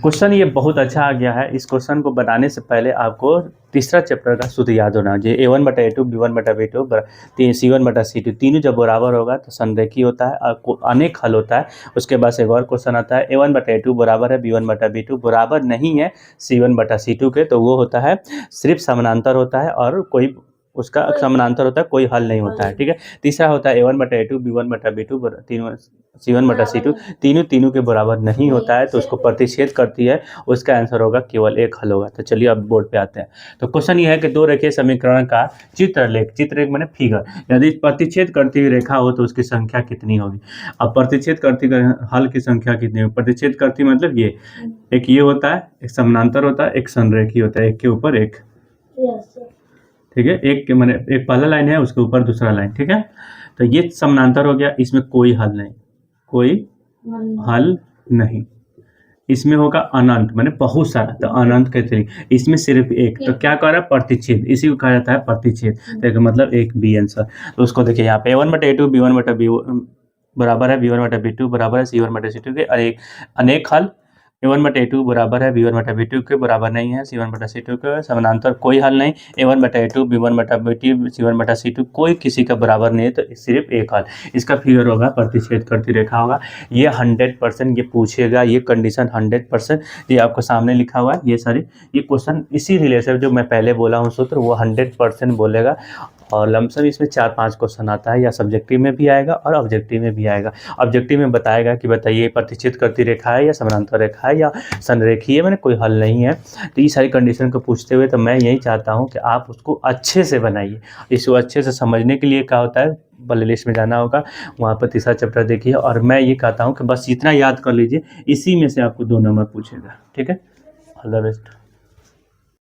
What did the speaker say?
Question ये बहुत अच्छा आ गया है। इस क्वेश्चन को बनाने से पहले आपको तीसरा चैप्टर का सूत्र याद होना चाहिए। A1/A2 B1/B2 C1/C2 तीनों जब बराबर होगा तो संरेखी होता है और अनेक हल होता है। उसके बाद से एक और क्वेश्चन आता है A1/A2 बराबर है B1/B2 बराबर नहीं है C1/C2 के, तो वो होता है सिर्फ समानांतर होता है और कोई उसका समानांतर होता है, कोई हल नहीं होता है। ठीक है। तीसरा होता है A1/A2 B1/B2 तीनों C1/C2 तीनों के बराबर नहीं होता है, तो उसको प्रतिच्छेद करती है, उसका आंसर होगा केवल एक हल होगा। तो चलिए अब बोर्ड पे आते हैं। तो क्वेश्चन ये है कि दो रेखीय समीकरण का चित्र लेख, चित्र एक मैंने फिगर, यदि प्रतिच्छेद करती हुई रेखा हो तो उसकी संख्या कितनी होगी। अब प्रतिच्छेद करती हल की संख्या कितनी होगी। प्रतिच्छेद करती मतलब ये एक ये होता है, एक समानांतर होता है, एक संरेखी होता है, एक के ऊपर एक। ठीक है। एक मैंने एक पहला लाइन है, उसके ऊपर दूसरा लाइन। ठीक है। तो ये समानांतर हो गया, इसमें कोई हल नहीं, कोई हल नहीं। इसमें होगा अनंत माने बहुत सारा, तो अनंत के थ्री। इसमें सिर्फ एक, तो क्या कह रहा है प्रतिच्छेद, इसी को कहा जाता है प्रतिच्छेद। तो मतलब एक बी आंसर। तो उसको देखिए यहाँ पे A1/A2 B1/B बराबर है B1/B2 बराबर है C1/C2 के अनेक हल। A1/A2 बराबर है B1/B2 के बराबर नहीं है C1/C2 के, समानांतर कोई हल नहीं। A1/A2 B1/B2 C1/C2 कोई किसी का बराबर नहीं है, तो सिर्फ एक हल। इसका फिगर होगा प्रतिच्छेद करती रेखा होगा। ये 100% ये पूछेगा, ये कंडीशन 100% ये आपको सामने लिखा हुआ है। ये सारी ये क्वेश्चन इसी रिलेटेड जो मैं पहले बोला हूँ सूत्र, वो 100% बोलेगा। और लमसम इसमें 4-5 क्वेश्चन आता है, या सब्जेक्टिव में भी आएगा और ऑब्जेक्टिव में भी आएगा। ऑब्जेक्टिव में बताएगा कि बताइए प्रतिच्छेद करती रेखा है या समानांतर रेखा है या संरेखीय है, मैंने कोई हल नहीं है। तो ये सारी कंडीशन को पूछते हुए तो मैं यही चाहता हूँ कि आप उसको अच्छे से बनाइए। इसको अच्छे से समझने के लिए क्या होता है, प्ले लिस्ट में जाना होगा, वहाँ पर तीसरा चैप्टर देखिए। और मैं ये कहता हूँ कि बस इतना याद कर लीजिए, इसी में से आपको 2 नंबर पूछेगा। ठीक है। All the best.